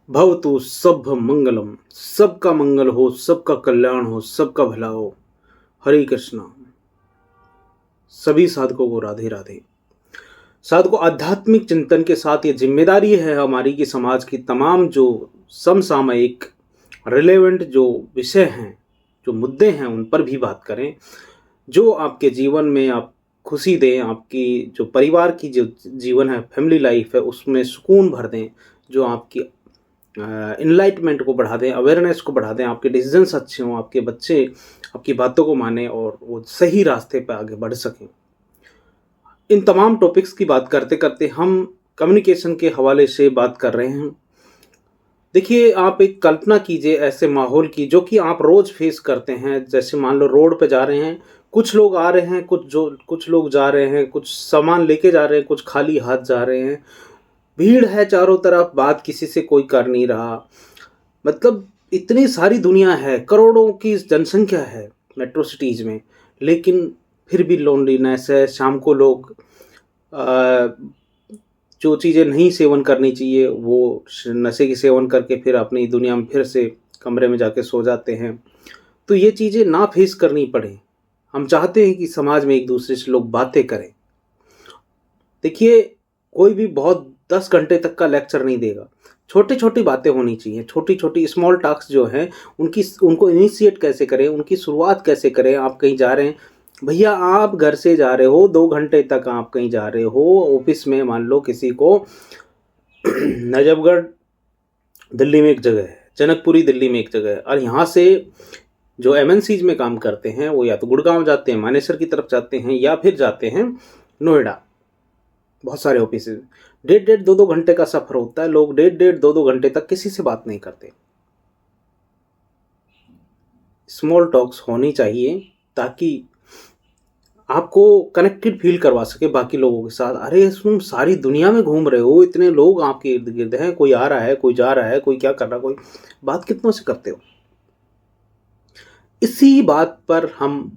भवतु सब मंगलम। सबका मंगल हो, सबका कल्याण हो, सबका भला हो। हरे कृष्णा। सभी साधकों को राधे राधे। साधकों, आध्यात्मिक चिंतन के साथ ये जिम्मेदारी है हमारी कि समाज की तमाम जो समसामयिक रिलेवेंट जो विषय हैं, जो मुद्दे हैं, उन पर भी बात करें, जो आपके जीवन में आप खुशी दें, आपकी जो परिवार की जो जीवन है, फैमिली लाइफ है, उसमें सुकून भर दें, जो आपकी इनलाइटमेंट को बढ़ा दें, अवेयरनेस को बढ़ा दें, आपके डिसीजंस अच्छे हों, आपके बच्चे आपकी बातों को माने और वो सही रास्ते पर आगे बढ़ सकें। इन तमाम टॉपिक्स की बात करते करते हम कम्युनिकेशन के हवाले से बात कर रहे हैं। देखिए, आप एक कल्पना कीजिए ऐसे माहौल की जो कि आप रोज़ फेस करते हैं। जैसे मान लो रोड पे जा रहे हैं, कुछ लोग आ रहे हैं, कुछ लोग जा रहे हैं, कुछ सामान लेके जा रहे हैं, कुछ खाली हाथ जा रहे हैं। भीड़ है चारों तरफ, बात किसी से कोई कर नहीं रहा। मतलब इतनी सारी दुनिया है, करोड़ों की जनसंख्या है मेट्रो सिटीज़ में, लेकिन फिर भी लोनलीनेस है। शाम को लोग जो चीज़ें नहीं सेवन करनी चाहिए वो नशे की सेवन करके फिर अपनी दुनिया में फिर से कमरे में जाके सो जाते हैं। तो ये चीज़ें ना फेस करनी पड़े। हम चाहते हैं कि समाज में एक दूसरे से लोग बातें करें। देखिए, कोई भी बहुत 10 घंटे तक का लेक्चर नहीं देगा। छोटी-छोटी बातें होनी चाहिए, छोटी-छोटी स्मॉल टॉक्स जो हैं, उनको इनिशिएट कैसे करें, उनकी शुरुआत कैसे करें। आप कहीं जा रहे हैं, भैया आप घर से जा रहे हो, 2 घंटे तक आप कहीं जा रहे हो, ऑफ़िस में मान लो किसी को नजफ़गढ़ दिल्ली में एक जगह है, जनकपुरी दिल्ली में एक जगह है, और यहाँ से जो एमएनसीज़ में काम करते हैं, वो या तो गुड़गाँव जाते हैं, मानेसर की तरफ जाते हैं, या फिर जाते हैं नोएडा। बहुत सारे ऑफिसेज, डेढ़ डेढ़ 2-2 घंटे का सफ़र होता है। लोग डेढ़ डेढ़ 2-2 घंटे तक किसी से बात नहीं करते। स्मॉल टॉक्स होनी चाहिए ताकि आपको कनेक्टेड फील करवा सके बाकी लोगों के साथ। अरे तुम सारी दुनिया में घूम रहे हो, इतने लोग आपके इर्द गिर्द हैं, कोई आ रहा है, कोई जा रहा है, कोई क्या कर रहा है, कोई बात कितनों से करते हो। इसी बात पर हम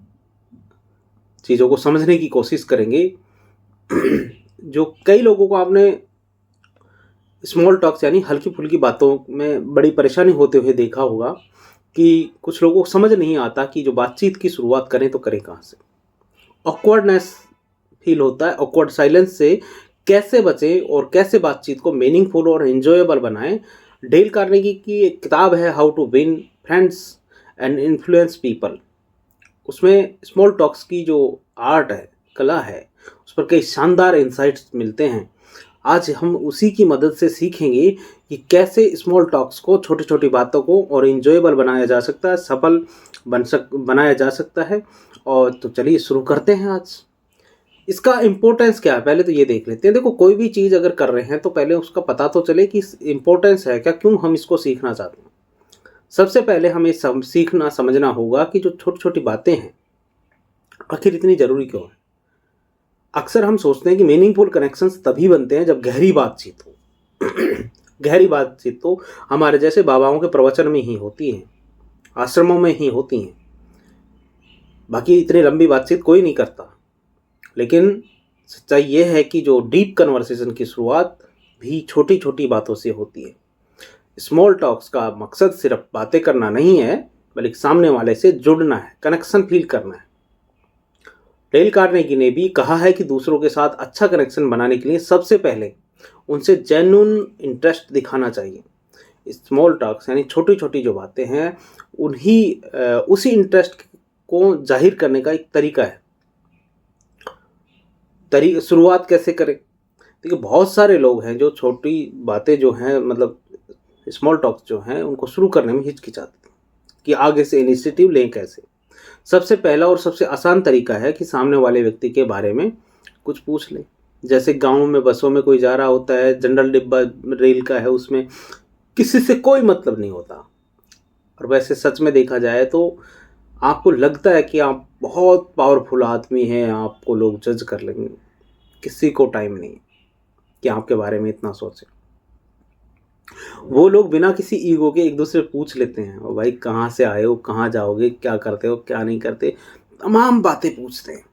चीज़ों को समझने की कोशिश करेंगे। जो कई लोगों को आपने स्मॉल टॉक्स यानी हल्की फुल्की बातों में बड़ी परेशानी होते हुए देखा होगा कि कुछ लोगों को समझ नहीं आता कि जो बातचीत की शुरुआत करें तो करें कहाँ से। ऑकवर्डनेस फील होता है। ऑकवर्ड साइलेंस से कैसे बचें और कैसे बातचीत को मीनिंगफुल और एंजॉयबल बनाएं। डेल कार्नेगी की एक किताब है, how to win friends and influence people. उसमें स्मॉल टॉक्स की जो आर्ट है, कला है, उस पर कई शानदार इंसाइट्स मिलते हैं। आज हम उसी की मदद से सीखेंगे कि कैसे स्मॉल टॉक्स को, छोटी छोटी बातों को और इंजॉयबल बनाया जा सकता है, सफल बनाया जा सकता है। और तो चलिए शुरू करते हैं आज। इसका इम्पोर्टेंस क्या है, पहले तो ये देख लेते हैं। देखो, कोई भी चीज़ अगर कर रहे हैं तो पहले उसका पता तो चले कि इम्पोर्टेंस है क्या, क्यों हम इसको सीखना चाहते हैं। सबसे पहले हमें सीखना समझना होगा कि जो छोटी छोटी बातें हैं आखिर इतनी ज़रूरी क्यों है। अक्सर हम सोचते हैं कि मीनिंगफुल कनेक्शंस तभी बनते हैं जब गहरी बातचीत हो। गहरी बातचीत तो हमारे जैसे बाबाओं के प्रवचन में ही होती है, आश्रमों में ही होती हैं। बाकी इतनी लंबी बातचीत कोई नहीं करता। लेकिन सच्चाई ये है कि जो डीप कन्वर्सेशन की शुरुआत भी छोटी छोटी बातों से होती है। स्मॉल टॉक्स का मकसद सिर्फ बातें करना नहीं है, बल्कि सामने वाले से जुड़ना है, कनेक्शन फील करना है। डेल कार्नेगी ने भी कहा है कि दूसरों के साथ अच्छा कनेक्शन बनाने के लिए सबसे पहले उनसे जेन्युइन इंटरेस्ट दिखाना चाहिए। स्मॉल टॉक्स यानी छोटी छोटी जो बातें हैं, उसी इंटरेस्ट को जाहिर करने का एक तरीका है। शुरुआत कैसे करें। देखिए, बहुत सारे लोग हैं जो छोटी बातें जो हैं, मतलब स्मॉल टॉक्स जो हैं, उनको शुरू करने में हिचकिचाते हैं कि आगे से इनिशिएटिव लें कैसे। सबसे पहला और सबसे आसान तरीका है कि सामने वाले व्यक्ति के बारे में कुछ पूछ लें। जैसे गाँव में बसों में कोई जा रहा होता है, जनरल डिब्बा रेल का है, उसमें किसी से कोई मतलब नहीं होता, और वैसे सच में देखा जाए तो आपको लगता है कि आप बहुत पावरफुल आदमी हैं, आपको लोग जज कर लेंगे। किसी को टाइम नहीं कि आपके बारे में इतना सोचें। वो लोग बिना किसी ईगो के एक दूसरे पूछ लेते हैं, और भाई कहाँ से आए हो, कहाँ जाओगे, क्या करते हो, क्या नहीं करते, तमाम बातें पूछते हैं।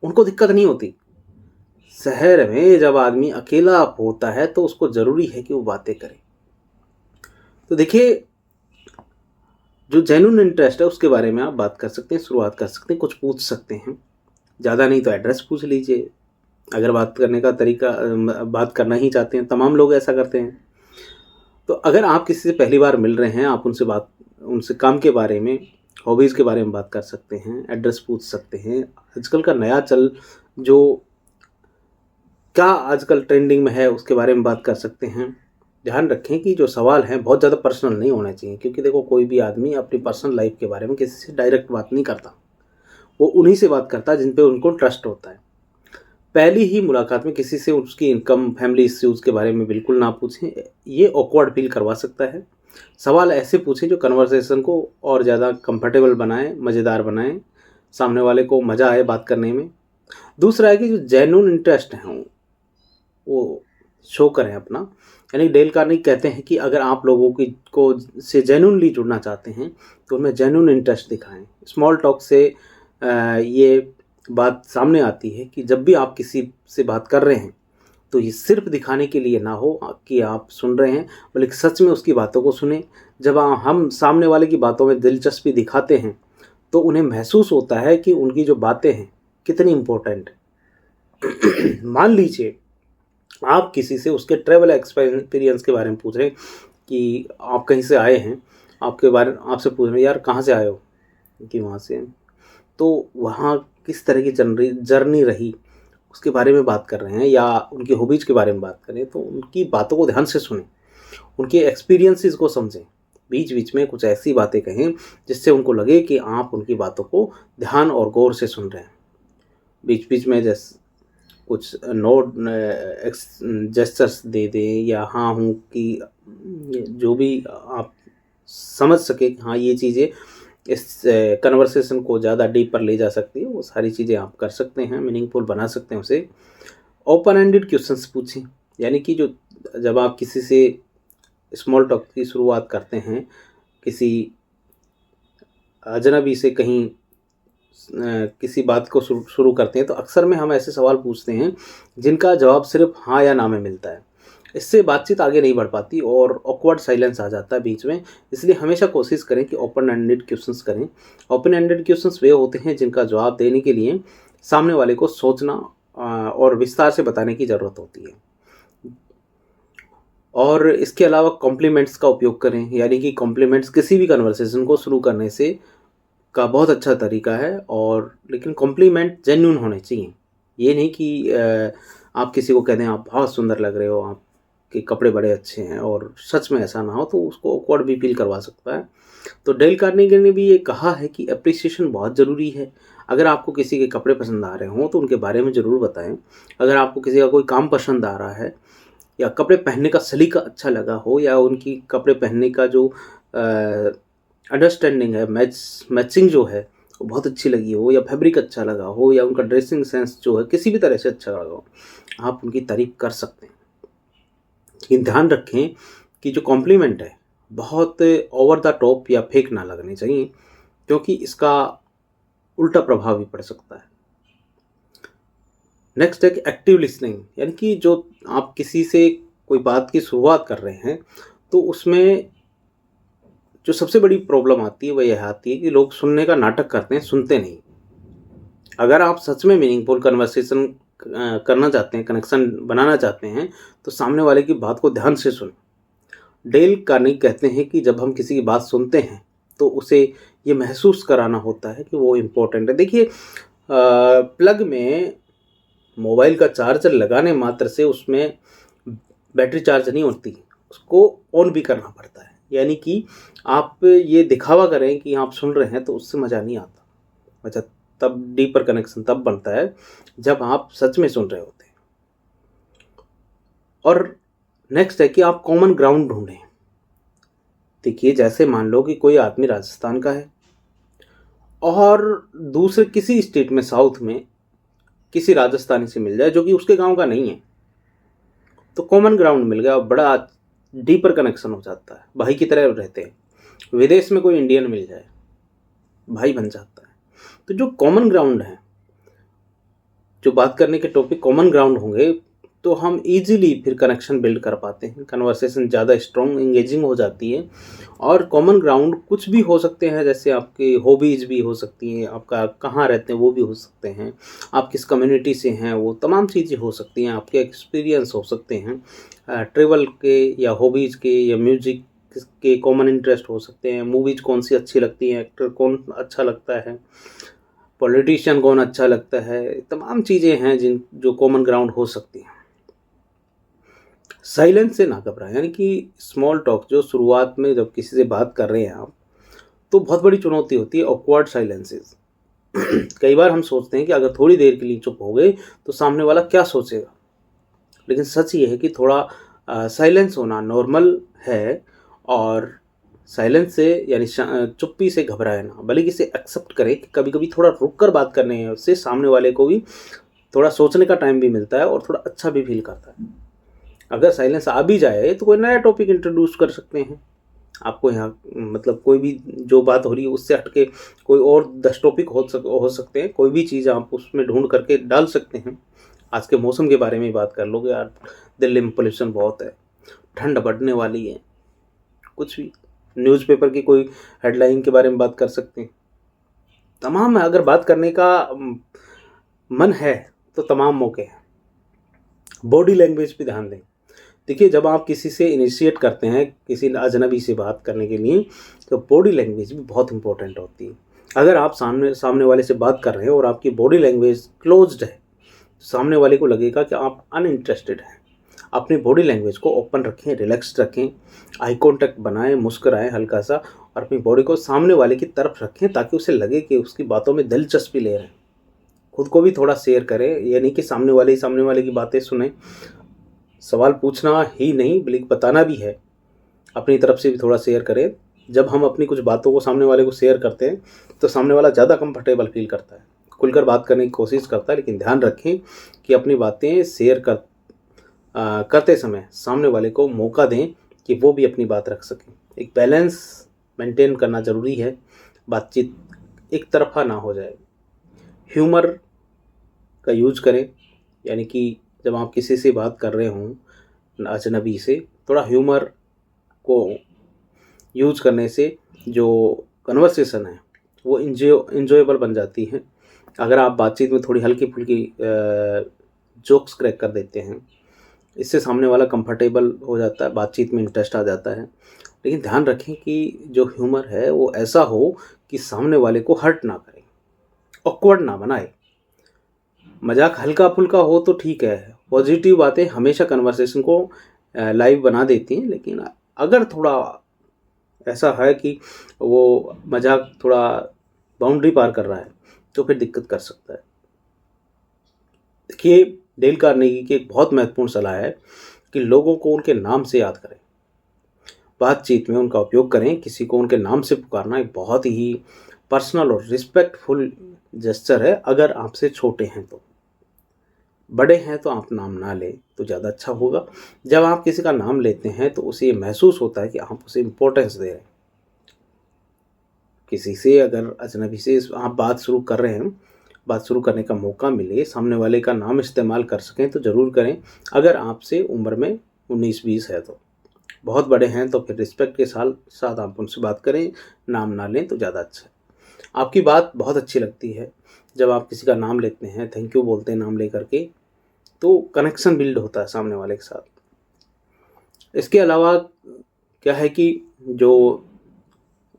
उनको दिक्कत नहीं होती। शहर में जब आदमी अकेला होता है तो उसको ज़रूरी है कि वो बातें करे। तो देखिए, जो जेन्युइन इंटरेस्ट है उसके बारे में आप बात कर सकते हैं, शुरुआत कर सकते हैं, कुछ पूछ सकते हैं। ज़्यादा नहीं तो एड्रेस पूछ लीजिए, अगर बात करने का तरीका बात करना ही चाहते हैं। तमाम लोग ऐसा करते हैं। तो अगर आप किसी से पहली बार मिल रहे हैं, आप उनसे काम के बारे में, हॉबीज़ के बारे में बात कर सकते हैं, एड्रेस पूछ सकते हैं। आजकल का नया जो क्या आजकल ट्रेंडिंग में है उसके बारे में बात कर सकते हैं। ध्यान रखें कि जो सवाल हैं बहुत ज़्यादा पर्सनल नहीं होने चाहिए, क्योंकि देखो कोई भी आदमी अपनी पर्सनल लाइफ के बारे में किसी से डायरेक्ट बात नहीं करता। वो उन्हीं से बात करता है जिन पे उनको ट्रस्ट होता है। पहली ही मुलाकात में किसी से उसकी इनकम, फैमिली इश्यूज़ के बारे में बिल्कुल ना पूछें, ये ऑकवर्ड फील करवा सकता है। सवाल ऐसे पूछें जो कन्वर्सेशन को और ज़्यादा कंफर्टेबल बनाएं, मज़ेदार बनाएं, सामने वाले को मज़ा आए बात करने में। दूसरा है कि जो जेन्युइन इंटरेस्ट हैं वो शो करें अपना। यानी डेल कार्नेगी कहते हैं कि अगर आप लोगों की को से जेन्युइनली जुड़ना चाहते हैं तो उनमें जेन्युइन इंटरेस्ट दिखाएं। स्मॉल टॉक से ये बात सामने आती है कि जब भी आप किसी से बात कर रहे हैं तो ये सिर्फ दिखाने के लिए ना हो कि आप सुन रहे हैं, बल्कि सच में उसकी बातों को सुने। जब हम सामने वाले की बातों में दिलचस्पी दिखाते हैं तो उन्हें महसूस होता है कि उनकी जो बातें हैं कितनी इम्पोर्टेंट है। मान लीजिए आप किसी से उसके ट्रैवल एक्सपीरियंस के बारे में पूछ रहे हैं कि आप कहीं से आए हैं, आपसे पूछ रहे हैं यार कहाँ से आए हो, कि वहाँ से, तो वहाँ किस तरह की जर्नी रही उसके बारे में बात कर रहे हैं, या उनकी हॉबीज़ के बारे में बात करें, तो उनकी बातों को ध्यान से सुनें, उनके एक्सपीरियंसेस को समझें। बीच बीच में कुछ ऐसी बातें कहें जिससे उनको लगे कि आप उनकी बातों को ध्यान और गौर से सुन रहे हैं। बीच बीच में जैसे कुछ नोट जेस्चर्स दे दें, या हाँ हूँ कि जो भी आप समझ सके कि हाँ ये चीज़ें इस कन्वर्सेशन को ज़्यादा डीप पर ले जा सकती है, वो सारी चीज़ें आप कर सकते हैं, मीनिंगफुल बना सकते हैं उसे। ओपन एंडेड क्वेश्चंस पूछें, यानी कि जब आप किसी से स्मॉल टॉक की शुरुआत करते हैं, किसी अजनबी से कहीं किसी बात को शुरू करते हैं, तो अक्सर में हम ऐसे सवाल पूछते हैं जिनका जवाब सिर्फ हाँ या ना में मिलता है। इससे बातचीत आगे नहीं बढ़ पाती और ऑकवर्ड साइलेंस आ जाता है बीच में। इसलिए हमेशा कोशिश करें कि ओपन एंडेड क्वेश्चंस करें। ओपन एंडेड क्वेश्चंस वे होते हैं जिनका जवाब देने के लिए सामने वाले को सोचना और विस्तार से बताने की ज़रूरत होती है। और इसके अलावा कॉम्प्लीमेंट्स का उपयोग करें, यानी कि कॉम्प्लीमेंट्स किसी भी कन्वर्सेशन को शुरू करने से का बहुत अच्छा तरीका है। और लेकिन कॉम्प्लीमेंट जेन्युइन होने चाहिए। ये नहीं कि आप किसी को कह दें आप बहुत सुंदर लग रहे हो, आपके कपड़े बड़े अच्छे हैं, और सच में ऐसा ना हो तो उसको ऑकवर्ड भी फील करवा सकता है। तो डेल कार्नेगी ने भी ये कहा है कि एप्रिसिएशन बहुत ज़रूरी है। अगर आपको किसी के कपड़े पसंद आ रहे हों तो उनके बारे में ज़रूर बताएं। अगर आपको किसी का कोई काम पसंद आ रहा है, या कपड़े पहनने का सलीका अच्छा लगा हो, या उनकी कपड़े पहनने का जो अंडरस्टैंडिंग है, मैचिंग जो है वो बहुत अच्छी लगी हो, या फैब्रिक अच्छा लगा हो, या उनका ड्रेसिंग सेंस जो है किसी भी तरह से अच्छा लगा हो, आप उनकी तारीफ कर सकते हैं। लेकिन ध्यान रखें कि जो कॉम्प्लीमेंट है बहुत ओवर द टॉप या फेक ना लगने चाहिए, क्योंकि इसका उल्टा प्रभाव भी पड़ सकता है। नेक्स्ट है कि एक्टिव लिसनिंग, यानी कि जो आप किसी से कोई बात की शुरुआत कर रहे हैं तो उसमें जो सबसे बड़ी प्रॉब्लम आती है वह यह आती है कि लोग सुनने का नाटक करते हैं, सुनते नहीं। अगर आप सच में मीनिंगफुल कन्वर्सेशन करना चाहते हैं, कनेक्शन बनाना चाहते हैं, तो सामने वाले की बात को ध्यान से सुनें। डेल कार्नेगी कहते हैं कि जब हम किसी की बात सुनते हैं तो उसे ये महसूस कराना होता है कि वो इम्पोर्टेंट है। देखिए, प्लग में मोबाइल का चार्जर लगाने मात्र से उसमें बैटरी चार्ज नहीं होती, उसको ऑन भी करना पड़ता है। यानी कि आप ये दिखावा करें कि आप सुन रहे हैं तो उससे मज़ा नहीं आता। मज़ा तब, डीपर कनेक्शन तब बनता है जब आप सच में सुन रहे होते हैं। और नेक्स्ट है कि आप कॉमन ग्राउंड ढूंढें। देखिए, जैसे मान लो कि कोई आदमी राजस्थान का है और दूसरे किसी स्टेट में, साउथ में किसी राजस्थानी से मिल जाए जो कि उसके गांव का नहीं है, तो कॉमन ग्राउंड मिल गया और बड़ा डीपर कनेक्शन हो जाता है, भाई की तरह रहते हैं। विदेश में कोई इंडियन मिल जाए, भाई बन जाता है। तो जो कॉमन ग्राउंड है, जो बात करने के टॉपिक कॉमन ग्राउंड होंगे, तो हम ईज़िली फिर कनेक्शन बिल्ड कर पाते हैं, कन्वर्सेशन ज़्यादा स्ट्रॉन्ग एंगेजिंग हो जाती है। और कॉमन ग्राउंड कुछ भी हो सकते हैं, जैसे आपकी हॉबीज़ भी हो सकती हैं, आपका कहाँ रहते हैं वो भी हो सकते हैं, आप किस कम्युनिटी से हैं वो तमाम चीज़ें हो सकती हैं, आपके एक्सपीरियंस हो सकते हैं, ट्रैवल के या हॉबीज़ के या म्यूज़िक के कॉमन इंटरेस्ट हो सकते हैं, मूवीज़ कौन सी अच्छी लगती हैं, एक्टर कौन अच्छा लगता है, पॉलिटिशियन कौन अच्छा लगता है, तमाम चीज़ें हैं जिन जो कॉमन ग्राउंड हो सकती हैं। साइलेंस से ना घबराएं, यानी कि स्मॉल टॉक जो शुरुआत में जब किसी से बात कर रहे हैं आप, तो बहुत बड़ी चुनौती होती है ऑकवर्ड साइलेंसेस। कई बार हम सोचते हैं कि अगर थोड़ी देर के लिए चुप हो गए तो सामने वाला क्या सोचेगा, लेकिन सच ये है कि थोड़ा साइलेंस होना नॉर्मल है। और साइलेंस से यानी चुप्पी से घबराए ना, बल्कि इसे एक्सेप्ट करें कि कभी कभी थोड़ा रुक कर बात करने से सामने वाले को भी थोड़ा सोचने का टाइम भी मिलता है और थोड़ा अच्छा भी फील करता है। अगर साइलेंस आ भी जाए तो कोई नया टॉपिक इंट्रोड्यूस कर सकते हैं। आपको यहाँ मतलब कोई भी जो बात हो रही है उससे हट के कोई और 10 टॉपिक हो सकते हैं, कोई भी चीज़ आप उसमें ढूंढ करके डाल सकते हैं। आज के मौसम के बारे में बात कर लोगे यार, दिल्ली में पोल्यूशन बहुत है, ठंड बढ़ने वाली है, कुछ भी न्यूज़पेपर की कोई हेडलाइन के बारे में बात कर सकते हैं। तमाम अगर बात करने का मन है तो तमाम मौके हैं। बॉडी लैंग्वेज पे ध्यान दें। देखिए, जब आप किसी से इनिशिएट करते हैं किसी अजनबी से बात करने के लिए, तो बॉडी लैंग्वेज भी बहुत इंपॉर्टेंट होती है। अगर आप सामने सामने वाले से बात कर रहे हैं और आपकी बॉडी लैंग्वेज क्लोज्ड है, तो सामने वाले को लगेगा कि आप अनइंटरेस्टेड हैं। अपनी बॉडी लैंग्वेज को ओपन रखें, रिलैक्स्ड रखें, आई कांटेक्ट बनाएं, मुस्कुराएं हल्का सा, और अपनी बॉडी को सामने वाले की तरफ रखें ताकि उसे लगे कि उसकी बातों में दिलचस्पी ले रहे हैं। खुद को भी थोड़ा शेयर करें, ये नहीं कि सामने वाले की बातें सुने। सवाल पूछना ही नहीं बल्कि बताना भी है, अपनी तरफ से भी थोड़ा शेयर करें। जब हम अपनी कुछ बातों को सामने वाले को शेयर करते हैं तो सामने वाला ज़्यादा कंफर्टेबल फील करता है, खुलकर बात करने की कोशिश करता है। लेकिन ध्यान रखें कि अपनी बातें शेयर करते समय सामने वाले को मौका दें कि वो भी अपनी बात रख सकें। एक बैलेंस मेंटेन करना ज़रूरी है, बातचीत एक तरफा ना हो जाए। ह्यूमर का यूज़ करें, यानी कि जब आप किसी से बात कर रहे हों अजनबी से, थोड़ा ह्यूमर को यूज़ करने से जो कन्वर्सेशन है वो इंजॉयबल बन जाती है। अगर आप बातचीत में थोड़ी हल्की फुल्की जोक्स क्रैक कर देते हैं, इससे सामने वाला कंफर्टेबल हो जाता है, बातचीत में इंटरेस्ट आ जाता है। लेकिन ध्यान रखें कि जो ह्यूमर है वो ऐसा हो कि सामने वाले को हर्ट ना करे, ऑकवर्ड ना बनाए। मजाक हल्का फुल्का हो तो ठीक है, पॉजिटिव बातें हमेशा कन्वर्सेशन को लाइव बना देती हैं। लेकिन अगर थोड़ा ऐसा है कि वो मजाक थोड़ा बाउंड्री पार कर रहा है तो फिर दिक्कत कर सकता है। देखिए, डेल कार्नेगी की एक बहुत महत्वपूर्ण सलाह है कि लोगों को उनके नाम से याद करें, बातचीत में उनका उपयोग करें। किसी को उनके नाम से पुकारना एक बहुत ही पर्सनल और रिस्पेक्टफुल जेस्चर है। अगर आपसे छोटे हैं तो, बड़े हैं तो आप नाम ना लें तो ज़्यादा अच्छा होगा। जब आप किसी का नाम लेते हैं तो उसे ये महसूस होता है कि आप उसे इम्पोर्टेंस दे रहे हैं। किसी से अगर अजनबी से आप बात शुरू कर रहे हैं, बात शुरू करने का मौका मिले, सामने वाले का नाम इस्तेमाल कर सकें तो ज़रूर करें। अगर आपसे उम्र में 19-20 है तो, बहुत बड़े हैं तो फिर रिस्पेक्ट के साथ आप उनसे बात करें, नाम ना लें तो ज़्यादा अच्छा है। आपकी बात बहुत अच्छी लगती है जब आप किसी का नाम लेते हैं, थैंक यू बोलते हैं नाम ले करके, तो कनेक्शन बिल्ड होता है सामने वाले के साथ। इसके अलावा क्या है कि जो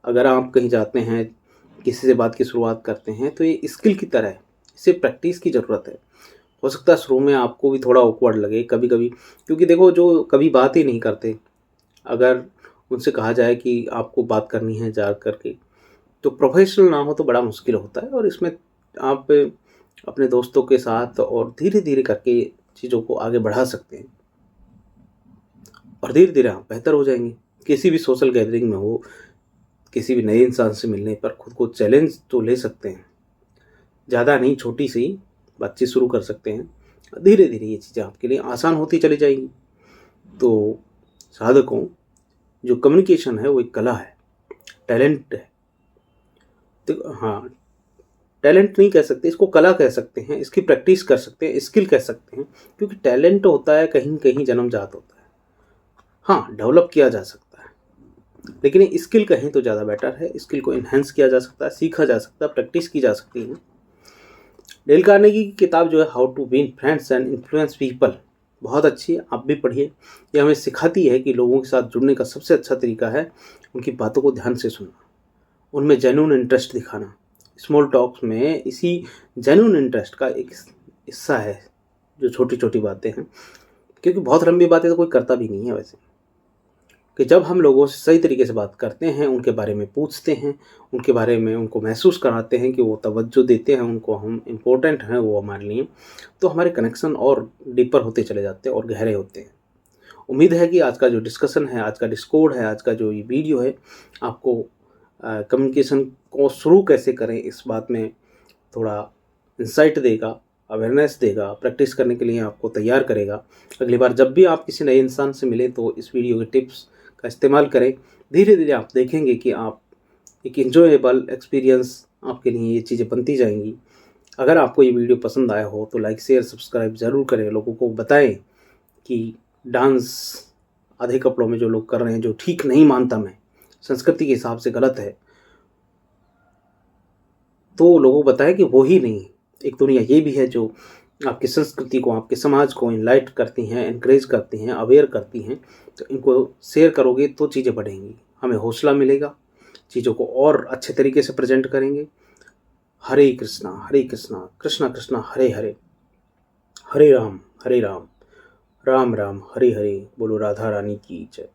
अगर आप कहीं जाते हैं, किसी से बात की शुरुआत करते हैं, तो ये स्किल की तरह है, इसे प्रैक्टिस की ज़रूरत है। हो सकता है शुरू में आपको भी थोड़ा ऑकवर्ड लगे कभी कभी, क्योंकि देखो जो कभी बात ही नहीं करते, अगर उनसे कहा जाए कि आपको बात करनी है जा करके, तो प्रोफेशनल ना हो तो बड़ा मुश्किल होता है। और इसमें आप अपने दोस्तों के साथ और धीरे धीरे करके चीज़ों को आगे बढ़ा सकते हैं और धीरे धीरे आप बेहतर हो जाएंगे। किसी भी सोशल गैदरिंग में हो, किसी भी नए इंसान से मिलने पर खुद को चैलेंज तो ले सकते हैं, ज़्यादा नहीं, छोटी सी बातचीत शुरू कर सकते हैं। धीरे धीरे ये चीज़ें आपके लिए आसान होती चली जाएंगी। तो साधकों, जो कम्युनिकेशन है वो एक कला है, टैलेंट है। तो हाँ, टैलेंट नहीं कह सकते, इसको कला कह सकते हैं, इसकी प्रैक्टिस कर सकते हैं, स्किल कह सकते हैं, क्योंकि टैलेंट होता है कहीं कहीं जन्मजात होता है। हाँ, डेवलप किया जा सकता है, लेकिन ये स्किल कहें तो ज़्यादा बेटर है। स्किल को इन्हेंस किया जा सकता है, सीखा जा सकता है, प्रैक्टिस की जा सकती है। डेल कार्नेगी की किताब जो है how to win friends and influence people, बहुत अच्छी है, आप भी पढ़िए। ये हमें सिखाती है कि लोगों के साथ जुड़ने का सबसे अच्छा तरीका है उनकी बातों को ध्यान से सुनना, उनमें जेन्युइन इंटरेस्ट दिखाना। स्मॉल टॉक्स में इसी जेन्युइन इंटरेस्ट का एक हिस्सा है जो छोटी छोटी बातें हैं, क्योंकि बहुत लंबी बातें तो कोई करता भी नहीं है वैसे। कि जब हम लोगों से सही तरीके से बात करते हैं, उनके बारे में पूछते हैं, उनके बारे में उनको महसूस कराते हैं कि वो तवज्जो देते हैं, उनको हम इम्पोर्टेंट हैं वो हमारे लिए, तो हमारे कनेक्शन और डीपर होते चले जाते हैं और गहरे होते हैं। उम्मीद है कि आज का जो डिस्कशन है, आज का डिस्कोड है, आज का जो ये वीडियो है, आपको कम्युनिकेशन को शुरू कैसे करें इस बात में थोड़ा इंसाइट देगा, अवेयरनेस देगा, प्रैक्टिस करने के लिए आपको तैयार करेगा। अगली बार जब भी आप किसी नए इंसान से मिलें तो इस वीडियो के टिप्स का इस्तेमाल करें। धीरे धीरे आप देखेंगे कि आप एक एन्जॉयबल एक्सपीरियंस आपके लिए ये चीज़ें बनती जाएंगी। अगर आपको ये वीडियो पसंद आया हो तो लाइक शेयर सब्सक्राइब ज़रूर करें, लोगों को बताएं कि डांस आधे कपड़ों में जो लोग कर रहे हैं, जो ठीक नहीं मानता मैं, संस्कृति के हिसाब से गलत है, तो लोगों को बताएं कि वो ही नहीं, एक दुनिया ये भी है जो आपकी संस्कृति को, आपके समाज को इनलाइट करती हैं, एनकरेज करती हैं, अवेयर करती हैं। तो इनको शेयर करोगे तो चीज़ें बढ़ेंगी, हमें हौसला मिलेगा, चीज़ों को और अच्छे तरीके से प्रेजेंट करेंगे। हरे कृष्णा कृष्णा कृष्णा हरे हरे, हरे राम राम राम हरे हरे। बोलो राधा रानी की जय।